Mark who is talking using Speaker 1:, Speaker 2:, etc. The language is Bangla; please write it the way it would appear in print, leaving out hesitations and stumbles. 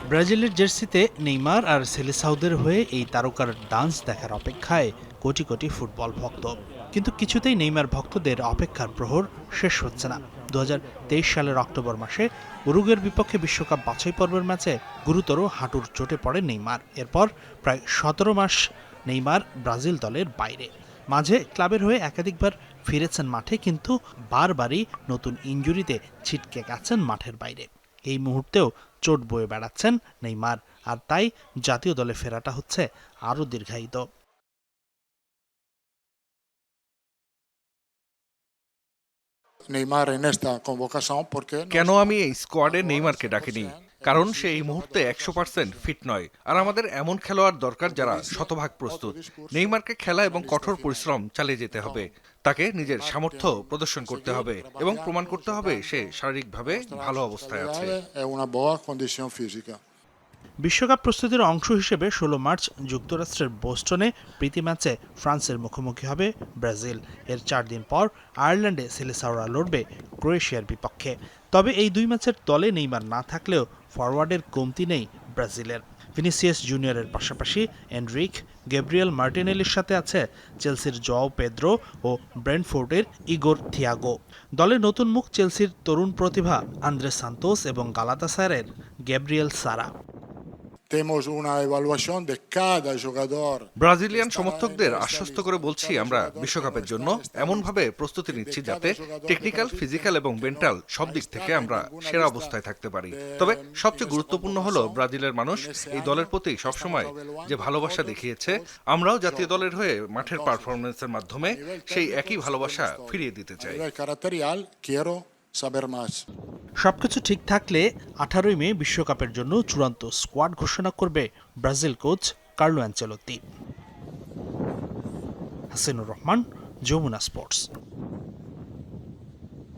Speaker 1: ব্রাজিলের জার্সিতে নেইমার আর সেলেসাউদের হয়ে এই তারকার ডান্স দেখার অপেক্ষায় কোটি কোটি ফুটবল ভক্ত। কিন্তু কিছুতেই নেইমার ভক্তদের অপেক্ষার প্রহর শেষ হচ্ছে না। 2023 সালের অক্টোবর মাসে উরুগুয়ের বিপক্ষে বিশ্বকাপ বাছাই পর্বের ম্যাচে গুরুতর হাঁটুর চোটে পড়ে নেইমার। এরপর প্রায় 17 মাস নেইমার ব্রাজিল দলের বাইরে। মাঝে ক্লাবের হয়ে একাধিকবার ফিরেছেন মাঠে, কিন্তু বারবারই নতুন ইনজুরিতে ছিটকে গেছেন মাঠের বাইরে। এই মুহূর্তেও চোট বয়ে বেড়াচ্ছেন নেইমার, আর তাই জাতীয় দলে ফেরাটা হচ্ছে আরও দীর্ঘায়িত।
Speaker 2: কেন আমি এই স্কোয়াডে নেইমারকে ডাকিনি? কারণ সে এই মুহূর্তে 100% ফিট নয়, আর আমাদের এমন খেলোয়াড় দরকার যারা শতভাগ প্রস্তুত। নেইমারকে খেলা এবং কঠোর পরিশ্রম চালিয়ে যেতে হবে। তাকে নিজের সামর্থ্য প্রদর্শন করতে হবে এবং প্রমাণ করতে হবে সে শারীরিকভাবে ভালো অবস্থায় আছে।
Speaker 1: বিশ্বকাপ প্রস্তুতির অংশ হিসেবে 16 মার্চ যুক্তরাষ্ট্রের বোস্টনে প্রীতি ম্যাচে ফ্রান্সের মুখোমুখি হবে ব্রাজিল। এর 4 দিন পর আয়ারল্যান্ডে সেলেসাওরা লড়বে ক্রোয়েশিয়ার বিপক্ষে। তবে এই দুই ম্যাচের দলে নেইমার না থাকলেও ফরওয়ার্ডের কমতি নেই ব্রাজিলের। ভিনিসিয়াস জুনিয়রের পাশাপাশি এনরিক, গ্যাব্রিয়েল মার্টিনেলির সাথে আছে চেলসির জোয়াও পেদ্রো ও ব্রেন্টফোর্ডের ইগোর থিয়াগো। দলে নতুন মুখ চেলসির তরুণ প্রতিভা আন্দ্রে সান্তোস এবং গালাতাসারায়ের গ্যাব্রিয়েল সারা।
Speaker 2: ব্রাজিলিয়ান সমর্থকদের আশ্বস্ত করে বলছি, আমরা বিশ্বকাপের জন্য এমনভাবে প্রস্তুতি নিচ্ছি যাতে টেকনিক্যাল, ফিজিক্যাল এবং মেন্টাল সব দিক থেকে আমরা সেরা অবস্থায় থাকতে পারি। তবে সবচেয়ে গুরুত্বপূর্ণ হলো ব্রাজিলের মানুষ এই দলের প্রতি সবসময় যে ভালোবাসা দেখিয়েছে, আমরাও জাতীয় দলের হয়ে মাঠের পারফরমেন্সের মাধ্যমে সেই একই ভালোবাসা ফিরিয়ে দিতে চাই।
Speaker 1: সবকিছু ঠিক থাকলে 18 মে বিশ্বকাপের জন্য চূড়ান্ত স্কোয়াড ঘোষণা করবে Brazil coach Carlo Ancelotti. Hasinur Rahman, Jamuna sports.